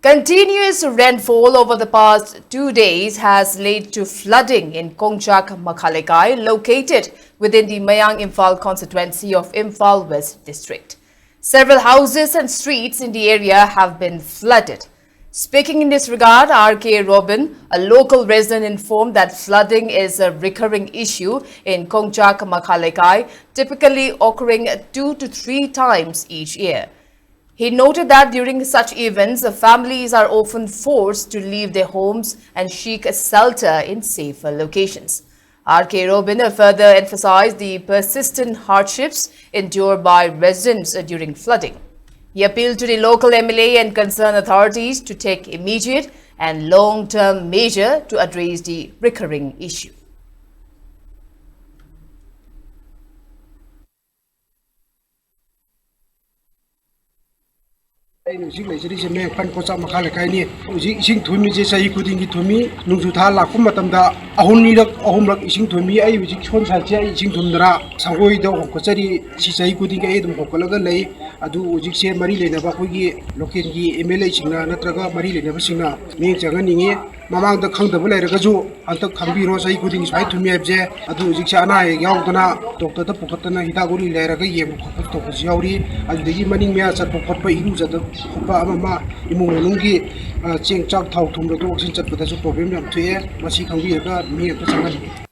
Continuous rainfall over the past 2 days has led to flooding in Konchak, Leikai, located within the Mayai Imphal constituency of Imphal West district. Several houses and streets in the area have been flooded. Speaking in this regard, R.K. Robin, a local resident, informed that flooding is a recurring issue in Konchak, Leikai, typically occurring 2 to 3 times each year. He noted that during such events, the families are often forced to leave their homes and seek a shelter in safer locations. R.K. Robin further emphasized the persistent hardships endured by residents during flooding. He appealed to the local MLA and concerned authorities to take immediate and long-term measures to address the recurring issue. Music lecture me pan Konchak Leikai ni ising thumi je sai kuding ki thumi nungsu tha lakpu matamda ahumrak ising thumi ai music chon sa che ising thumdra sangoi da hokchari si sai kuding ai dum hokolaga lei adu music se mari lena ba khogi local ki MLA singna natraga mari lena ba singna me changaningi mamang da khangdaba leiraga ju antak khambiro sai kuding sai thumi abje adu music se ana yaudana doctor da pukatana hidaguri leiraga yem khop to ko yauri adigi maning me chat khop pa iru jada khoppa ama imung nunggi cheng chak thau thum do oxygen chat bada su problem yam thuye masi khangbi ga mi ta changan